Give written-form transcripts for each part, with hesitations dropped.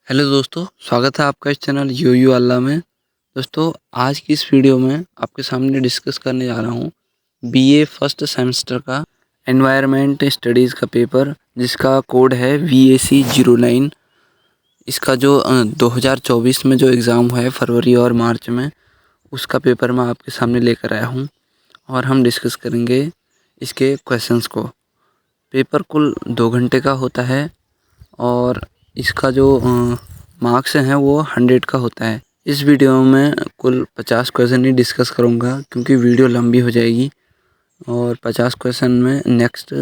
Hello दोस्तों, स्वागत है आपका इस चैनल यू यू अल्लाह में। दोस्तों, आज की इस वीडियो में आपके सामने डिस्कस करने जा रहा हूँ बीए फर्स्ट सेमेस्टर का एनवायरनमेंट स्टडीज़ का पेपर, जिसका कोड है VAC09। इसका जो 2024 में जो एग्ज़ाम हुआ है फरवरी और मार्च में, उसका पेपर मैं आपके सामने लेकर आया हूँ और हम डिस्कस करेंगे इसके क्वेश्चंस को। पेपर कुल 2 घंटे का होता है और इसका जो मार्क्स हैं वो 100 का होता है। इस वीडियो में कुल 50 क्वेश्चन ही डिस्कस करूँगा, क्योंकि वीडियो लंबी हो जाएगी। और 50 क्वेश्चन में नेक्स्ट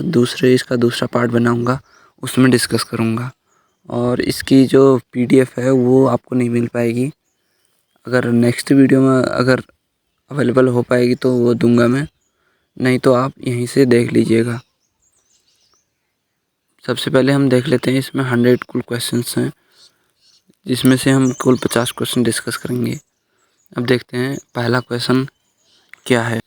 इसका दूसरा पार्ट बनाऊँगा, उसमें डिस्कस करूँगा। और इसकी जो PDF है वो आपको नहीं मिल पाएगी। अगर नेक्स्ट वीडियो में अगर अवेलेबल हो पाएगी तो वो दूंगा मैं, नहीं तो आप यहीं से देख लीजिएगा। सबसे पहले हम देख लेते हैं, इसमें 100 कुल क्वेश्चंस हैं, जिसमें से हम कुल 50 क्वेश्चन डिस्कस करेंगे। अब देखते हैं पहला क्वेश्चन क्या है।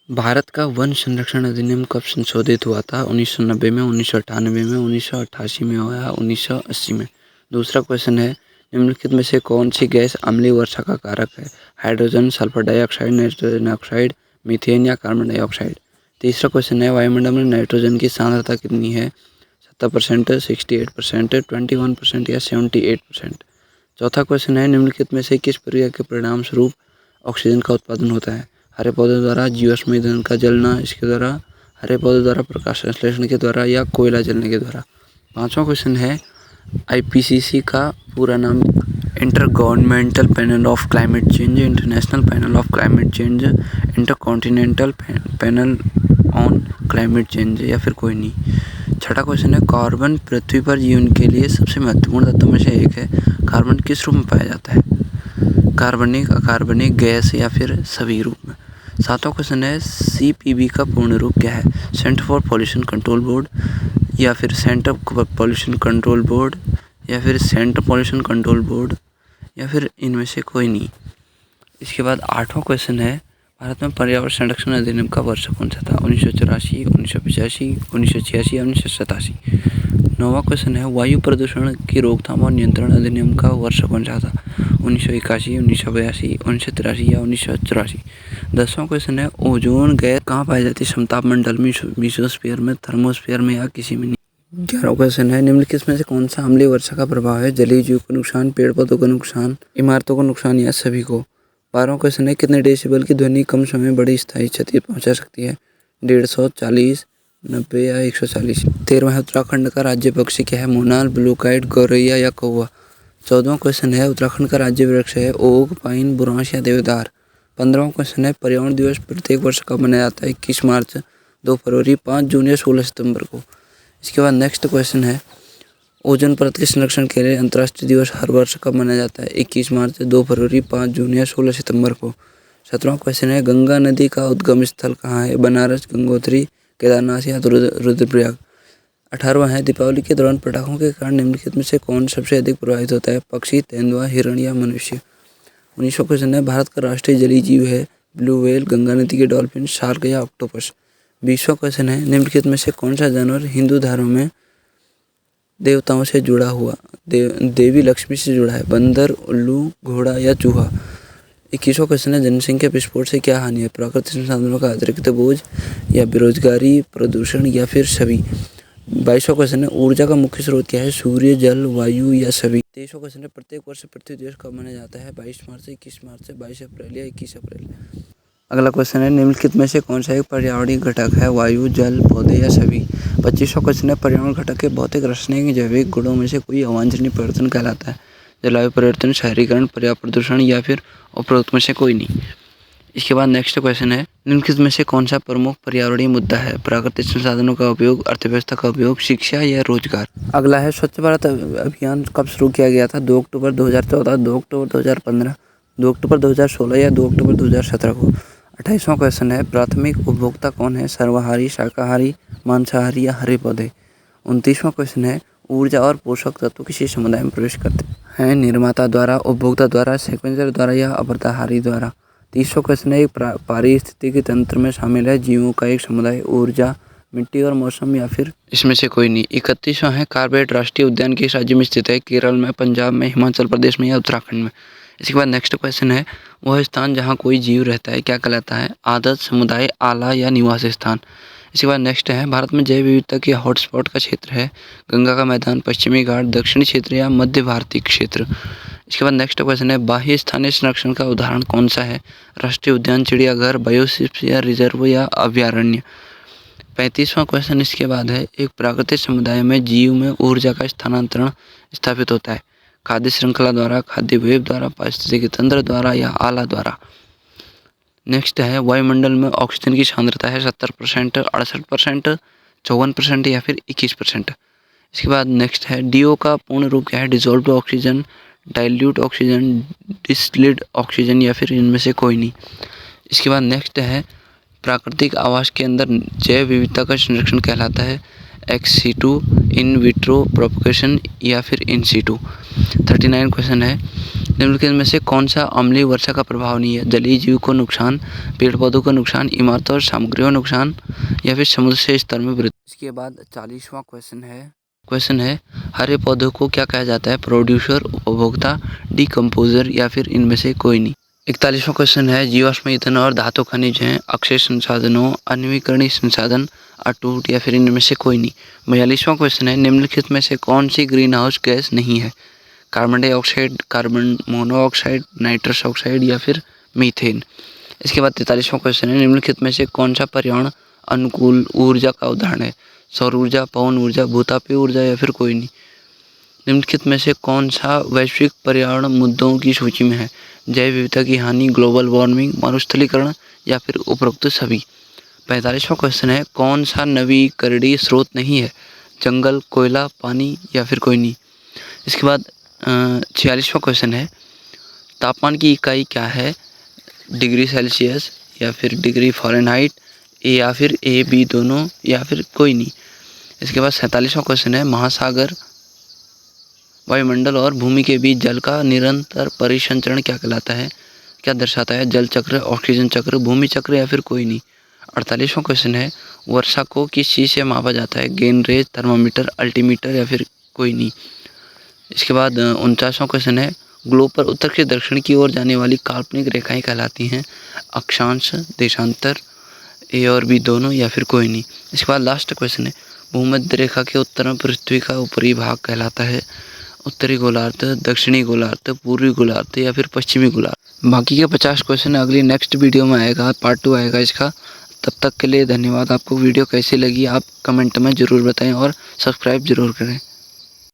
भारत का वन संरक्षण अधिनियम कब संशोधित हुआ था? 1990 में, 1998 में, 1988 में या 1980 में? दूसरा क्वेश्चन है, निम्नलिखित में से कौन सी गैस अम्लीय वर्षा का कारक है? Hydrogen, sulphur dioxide, nitrogen oxide, methane या कार्बन डाइऑक्साइड? तीसरा क्वेश्चन है, वायुमंडल में नाइट्रोजन की सांद्रता कितनी है? 70%, 68%, 21% या 78%? चौथा क्वेश्चन है, निम्नलिखित में से किस प्रक्रिया के परिणाम स्वरूप ऑक्सीजन का उत्पादन होता है? हरे पौधों द्वारा, जीवाश्म ईंधन का जलना इसके द्वारा, हरे पौधों द्वारा, प्रकाश संश्लेषण के द्वारा या कोयला जलने के द्वारा? पांचवा क्वेश्चन है, IPCC का पूरा नाम? Inter governmental panel of climate change, international panel of climate change, intercontinental panel on climate change या फिर कोई नहीं? छठा क्वेश्चन है, कार्बन पृथ्वी पर जीवन के लिए सबसे महत्वपूर्ण तत्वों में से एक है। कार्बन किस रूप में पाया जाता है? कार्बनिक, अकार्बनिक, गैस या फिर सभी रूप में? सातवां क्वेश्चन है, CPB का पूर्ण रूप क्या है? Centre for pollution control board या फिर सेंटर पॉल्यूशन कंट्रोल बोर्ड या फिर सेंटर पॉल्यूशन कंट्रोल बोर्ड या फिर इनमें से कोई नहीं? इसके बाद आठवां क्वेश्चन है, भारत में पर्यावरण संरक्षण अधिनियम का वर्ष कौन सा था? 1984, 1985, 1986 या 1987? नौवां क्वेश्चन है, वायु प्रदूषण की रोकथाम और नियंत्रण अधिनियम का वर्ष कौन सा था? 1981, 1982, 1983 या 1984? 10वां क्वेश्चन है, ओजोन गैस कहाँ पाई जाती है? समताप मंडल में, मेसोस्फीयर में, थर्मोस्फीयर में या किसी में नहीं? 11वां क्वेश्चन है, निम्नलिखित में से कौन सा अम्लीय वर्षा का प्रभाव है? जलीय जीव को नुकसान, पेड़ पौधों को नुकसान, इमारतों को नुकसान या सभी को? 12वां क्वेश्चन है, कितने डेसिबल की ध्वनि कम समय में बड़ी स्थायी क्षति पहुंचा सकती है? 150, 40, 90 या 140? 13वां है, उत्तराखंड का राज्य पक्षी क्या है? मोनाल, ब्लू काइट, गौरैया या कौवा? 14वां क्वेश्चन है, उत्तराखंड का राज्य वृक्ष है? ओक, पाइन, बुरांश या देवदार? 15वां क्वेश्चन है, पर्यावरण दिवस प्रत्येक वर्ष कब मनाया जाता है? 21 मार्च, 2 फरवरी, 5 जून या 16 सितंबर को? इसके बाद नेक्स्ट क्वेश्चन है, ओजोन परत के संरक्षण के लिए अंतर्राष्ट्रीय दिवस हर वर्ष कब मनाया जाता है? 21 मार्च, 2 फरवरी, 5 जून या 16 सितंबर को? 17वां क्वेश्चन है, गंगा नदी का उद्गम स्थल कहाँ है? बनारस, गंगोत्री, केदारनाथ या रुद्रप्रयाग? 18वां है, दीपावली के दौरान पटाखों के कारण निम्नलिखित में से कौन सबसे अधिक प्रभावित होता है? पक्षी, तेंदुआ, हिरण या मनुष्य? 19वां क्वेश्चन है, भारत का राष्ट्रीय जलीय जीव है? ब्लू व्हेल, गंगा नदी के डॉल्फिन, शार्क या ऑक्टोपस? 20वां क्वेश्चन है, निम्नलिखित में से कौन सा जानवर हिंदू धर्म में देवताओं से जुड़ा हुआ देवी लक्ष्मी से जुड़ा है? बंदर, उल्लू, घोड़ा या चूहा? 21वां क्वेश्चन है, जनसंख्या विस्फोट से क्या हानि है? प्राकृतिक संसाधनों का अतिरिक्त बोझ या बेरोजगारी, प्रदूषण या फिर सभी? 22वां क्वेश्चन है, ऊर्जा का मुख्य स्रोत क्या है? सूर्य, जल, वायु या सभी? 23वां क्वेश्चन है, प्रत्येक वर्ष पृथ्वी दिवस कब मनाया जाता है? 22 मार्च, 21 मार्च, 22 अप्रैल या 21 अप्रैल? अगला क्वेश्चन है, निम्नलिखित में से कौन सा एक पर्यावरणीय घटक है? वायु, जल, पौधे या सभी? 25वां क्वेश्चन है, पर्यावरण घटक के भौतिक, रासायनिक, जैविक गुणों में से कोई अवांछनीय परिवर्तन कहलाता है? जलवायु परिवर्तन, शहरीकरण, पर्यावरण प्रदूषण या फिर उपरोक्त में से कोई नहीं? इसके बाद नेक्स्ट क्वेश्चन है, निम्नलिखित में से कौन सा प्रमुख पर्यावरणीय मुद्दा है? प्राकृतिक संसाधनों का उपयोग, अर्थव्यवस्था का उपयोग, शिक्षा या रोजगार? अगला है, स्वच्छ भारत अभियान कब शुरू किया गया था? 2 अक्टूबर 2014, 2 अक्टूबर 2015, 2 अक्टूबर 2016 या 2 अक्टूबर 2017 को? 28वां क्वेश्चन है, प्राथमिक उपभोक्ता कौन है? सर्वाहारी, शाकाहारी, मांसाहारी या हरे पौधे? 29वां क्वेश्चन है, ऊर्जा और पोषक तत्व किसी समुदाय में प्रवेश करते हैं? निर्माता द्वारा, उपभोक्ता द्वारा, सेक्वेंसर द्वारा या अपरदाहारी द्वारा? 30वां क्वेश्चन है, एक पारिस्थितिकी तंत्र में शामिल है जीवों का एक समुदाय ऊर्जा, मिट्टी और मौसम या फिर इसमें से कोई नहीं। 31वां है कार्बेट राष्ट्रीय उद्यान किस राज्य में स्थित है? केरल में, पंजाब में, हिमाचल प्रदेश में या उत्तराखंड में? इसके बाद नेक्स्ट क्वेश्चन है वह स्थान जहाँ कोई जीव रहता है क्या कहलाता है? आदत, समुदाय, आला या निवास स्थान? इसके बाद नेक्स्ट है भारत में जैव विविधता के हॉटस्पॉट का क्षेत्र है गंगा का मैदान, पश्चिमी घाट, दक्षिणी क्षेत्र या मध्य भारतीय क्षेत्र? इसके बाद नेक्स्ट क्वेश्चन है बाह्य स्थानीय संरक्षण का उदाहरण कौन सा है? राष्ट्रीय उद्यान, चिड़ियाघर, बायोस्फीयर रिजर्व या अभयारण्य? 35वां क्वेश्चन इसके बाद है एक प्राकृतिक समुदाय में जीव में ऊर्जा का स्थानांतरण स्थापित होता है खाद्य श्रृंखला द्वारा, खाद्य वेब द्वारा, पारिस्थितिकी तंत्र द्वारा या आला द्वारा? नेक्स्ट है वायुमंडल में ऑक्सीजन की सांद्रता है 70%, 68%, 54% या फिर 21%? इसके बाद नेक्स्ट है DO का पूर्ण रूप क्या है? Dissolved oxygen, dilute oxygen, distilled oxygen या फिर इनमें से कोई नहीं? इसके बाद नेक्स्ट है प्राकृतिक आवास के अंदर जैव विविधता का संरक्षण कहलाता है ex situ, in vitro propagation या फिर इन situ? 39 क्वेश्चन है निम्नलिखित में से कौन सा अम्लीय वर्षा का प्रभाव नहीं है? जलीय जीव को नुकसान, पेड़ पौधों को नुकसान, इमारतों और सामग्रियों नुकसान या फिर समुद्र से स्तर में वृद्धि? इसके बाद 40वां क्वेश्चन है हरे पौधों को क्या कहा जाता है? प्रोड्यूसर, उपभोक्ता, डिकम्पोजर या फिर इनमें से कोई नहीं? 41वां क्वेश्चन है जीवाश्म ईंधन और धातु खनिज हैं, अक्षय संसाधनों, अनवीकरणीय संसाधन, अटूट या फिर इनमें से कोई नहीं? 42वां क्वेश्चन है निम्नलिखित में से कौन सी ग्रीन हाउस गैस नहीं है? Carbon dioxide, carbon monoxide, nitrous oxide या फिर मीथेन? इसके बाद 43वां क्वेश्चन है निम्नलिखित में से कौन सा पर्यावरण अनुकूल ऊर्जा का उदाहरण है? सौर ऊर्जा, पवन ऊर्जा, भूतापीय ऊर्जा या फिर कोई नहीं? निम्नलिखित में से कौन सा वैश्विक पर्यावरण मुद्दों की सूची में है? जैव विविधता की हानि, ग्लोबल वार्मिंग, मरुस्थलीकरण या फिर उपरोक्त सभी? 45वां क्वेश्चन है कौन सा नवीकरणीय स्रोत नहीं है? जंगल, कोयला, पानी या फिर कोई नहीं? इसके बाद 46वां क्वेश्चन है तापमान की इकाई क्या है? डिग्री सेल्सियस या फिर डिग्री फ़ारेनहाइट या फिर A, B दोनों या फिर कोई नहीं? इसके बाद 47वां क्वेश्चन है महासागर, वायुमंडल और भूमि के बीच जल का निरंतर परिसंचरण क्या कहलाता है? क्या दर्शाता है? जल चक्र, ऑक्सीजन चक्र, भूमि चक्र या फिर कोई नहीं? 48वां क्वेश्चन है वर्षा को किस चीज़ से मापा जाता है? गेन रेज, थर्मामीटर, अल्टीमीटर या फिर कोई नहीं? इसके बाद 49वां क्वेश्चन है ग्लोब पर उत्तर से दक्षिण की ओर जाने वाली काल्पनिक रेखाएं कहलाती हैं अक्षांश, देशांतर, A और B दोनों या फिर कोई नहीं? इसके बाद लास्ट क्वेश्चन है भूमध्य रेखा के उत्तर में पृथ्वी का ऊपरी भाग कहलाता है उत्तरी गोलार्ध, दक्षिणी गोलार्ध, पूर्वी गोलार्ध या फिर पश्चिमी गोलार्ध? बाकी के 50 क्वेश्चन अगली नेक्स्ट वीडियो में आएगा, पार्ट 2 आएगा इसका। तब तक के लिए धन्यवाद। आपको वीडियो कैसी लगी आप कमेंट में ज़रूर बताएं और सब्सक्राइब ज़रूर करें।